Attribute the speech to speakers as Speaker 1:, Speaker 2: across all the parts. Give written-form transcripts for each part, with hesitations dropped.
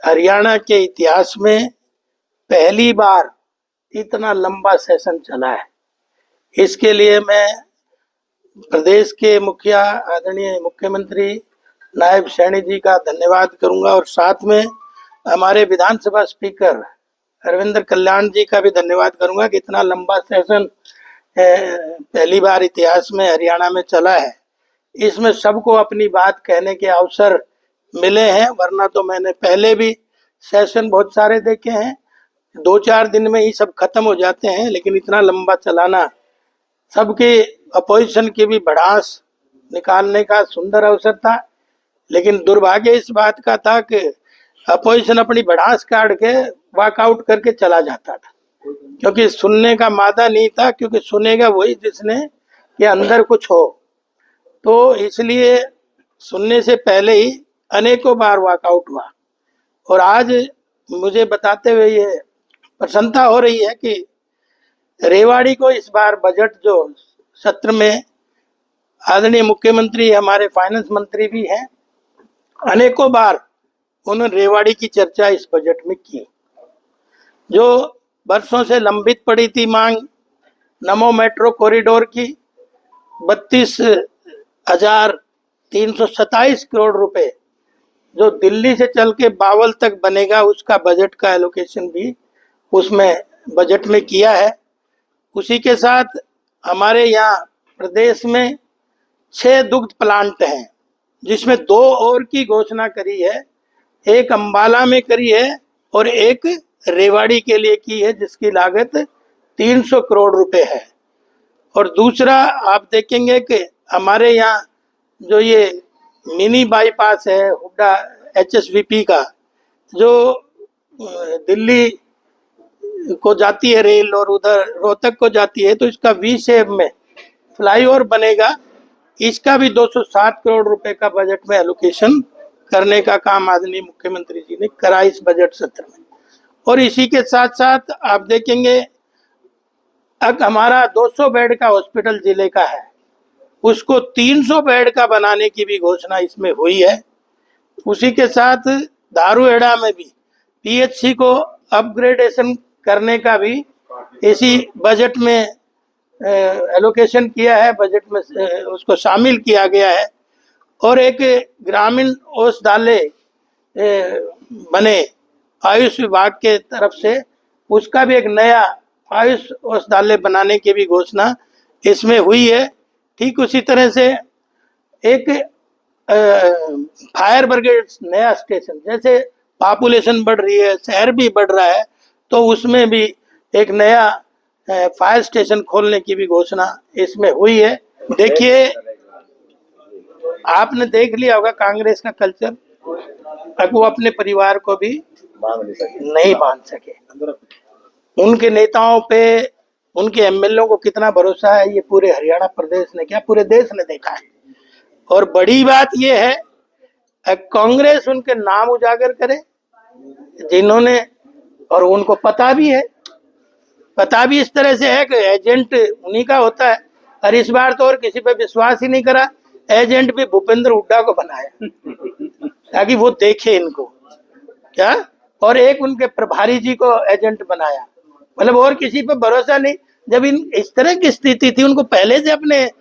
Speaker 1: हरियाणा के इतिहास में पहली बार इतना लंबा सेशन चला है। इसके लिए मैं प्रदेश के मुखिया आदरणीय मुख्यमंत्री नायब सैनी जी का धन्यवाद करूंगा और साथ में हमारे विधानसभा स्पीकर रविंद्र कल्याण जी का भी धन्यवाद करूंगा कि इतना लंबा सेशन पहली बार इतिहास में हरियाणा में चला है। इसमें सबको अपनी बात कहने के अवसर मिले हैं, वरना तो मैंने पहले भी सेशन बहुत सारे देखे हैं, 2-4 दिन में ही सब खत्म हो जाते हैं। लेकिन इतना लंबा चलाना सबके अपोजिशन की भी भड़ास निकालने का सुंदर अवसर था। लेकिन दुर्भाग्य इस बात का था कि अपोजिशन अपनी भड़ास काट के वॉकआउट करके चला जाता था, क्योंकि सुनने का मादा नहीं था, क्योंकि सुनेगा वही जिसने के अंदर कुछ हो। तो इसलिए सुनने से पहले ही अनेकों बार वॉकआउट हुआ और आज मुझे बताते हुए ये प्रसन्नता हो रही है कि रेवाड़ी को इस बार बजट जो सत्र में आदरणीय मुख्यमंत्री हमारे फाइनेंस मंत्री भी हैं, अनेकों बार उन्होंने रेवाड़ी की चर्चा इस बजट में की। जो वर्षों से लंबित पड़ी थी मांग नमो मेट्रो कॉरिडोर की, 32,327 करोड़ रुपए जो दिल्ली से चल के बावल तक बनेगा, उसका बजट का एलोकेशन भी उसमें बजट में किया है। उसी के साथ हमारे यहाँ प्रदेश में 6 दुग्ध प्लांट हैं, जिसमें 2 और की घोषणा करी है। एक अंबाला में करी है और एक रेवाड़ी के लिए की है, जिसकी लागत 300 करोड़ रुपए है। और दूसरा आप देखेंगे कि हमारे यहाँ जो ये मिनी बाईपास है हुड्डा HSVP का, जो दिल्ली को जाती है रेल और उधर रोहतक को जाती है, तो इसका V शेप में फ्लाईओवर बनेगा। इसका भी 207 करोड़ रुपए का बजट में एलोकेशन करने का काम आदरणीय मुख्यमंत्री जी ने करा इस बजट सत्र में। और इसी के साथ साथ आप देखेंगे अब हमारा 200 बेड का हॉस्पिटल जिले का है, उसको 300 बेड का बनाने की भी घोषणा इसमें हुई है। उसी के साथ दारूहेड़ा में भी PHC को अपग्रेडेशन करने का भी इसी बजट में एलोकेशन किया है, बजट में उसको शामिल किया गया है। और एक ग्रामीण औषधालय बने आयुष विभाग के तरफ से, उसका भी एक नया आयुष औषधालय बनाने की भी घोषणा इसमें हुई है। ठीक उसी तरह से एक फायर ब्रिगेड नया स्टेशन, जैसे पॉपुलेशन बढ़ रही है, शहर भी बढ़ रहा है, तो उसमें भी एक नया फायर स्टेशन खोलने की भी घोषणा इसमें हुई है। देखिए, आपने देख लिया होगा कांग्रेस का कल्चर, अब वो अपने परिवार को भी नहीं बांध सके। उनके नेताओं पे, उनके MLA को कितना भरोसा है, ये पूरे हरियाणा प्रदेश ने क्या पूरे देश ने देखा है। और बड़ी बात ये है, कांग्रेस उनके नाम उजागर करे जिन्होंने, और उनको पता भी है, पता भी इस तरह से है कि एजेंट उन्हीं का होता है। और इस बार तो और किसी पे विश्वास ही नहीं करा, एजेंट भी भूपेंद्र हुड्डा को बनाया ताकि वो देखे इनको क्या, और एक उनके प्रभारी जी को एजेंट बनाया। मतलब और किसी पे भरोसा नहीं। जब इन इस तरह की स्थिति थी, उनको पहले से अपने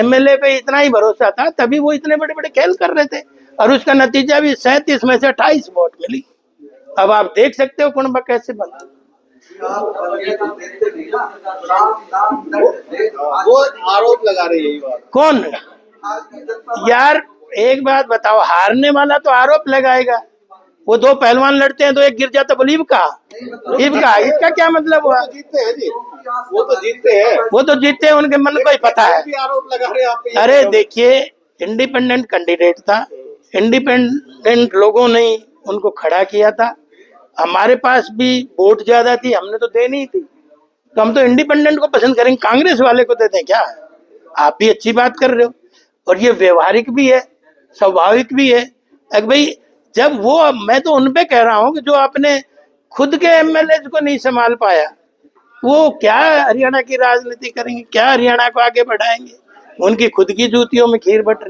Speaker 1: MLA पे इतना ही भरोसा था, तभी वो इतने बड़े बड़े खेल कर रहे थे। और उसका नतीजा भी 37 में से 28 वोट मिली। अब आप देख सकते हो कुंभ कैसे बना।
Speaker 2: वो आरोप लगा रही है
Speaker 1: कौन यार, एक बात बताओ, हारने वाला तो आरोप लगाएगा। वो 2 पहलवान लड़ते हैं तो एक गिर जाता, बोल का इसका क्या मतलब हुआ?
Speaker 2: जीतते हैं जी, वो तो जीतते हैं,
Speaker 1: उनके मन को ही पता है।
Speaker 2: आरोप लगा रहे आप।
Speaker 1: अरे देखिए, इंडिपेंडेंट कैंडिडेट था, इंडिपेंडेंट लोगों ने उनको खड़ा किया था। हमारे पास भी वोट ज्यादा थी, हमने तो देनी थी, तो हम तो इंडिपेंडेंट को पसंद करेंगे, कांग्रेस वाले को देते हैं क्या? आप भी अच्छी बात कर रहे हो, और ये व्यवहारिक भी है, स्वाभाविक भी है। भाई जब वो, मैं तो उन पे कह रहा हूँ कि जो अपने खुद के MLA को नहीं संभाल पाया, वो क्या हरियाणा की राजनीति करेंगे, क्या हरियाणा को आगे बढ़ाएंगे? उनकी खुद की जूतियों में खीर बट रही।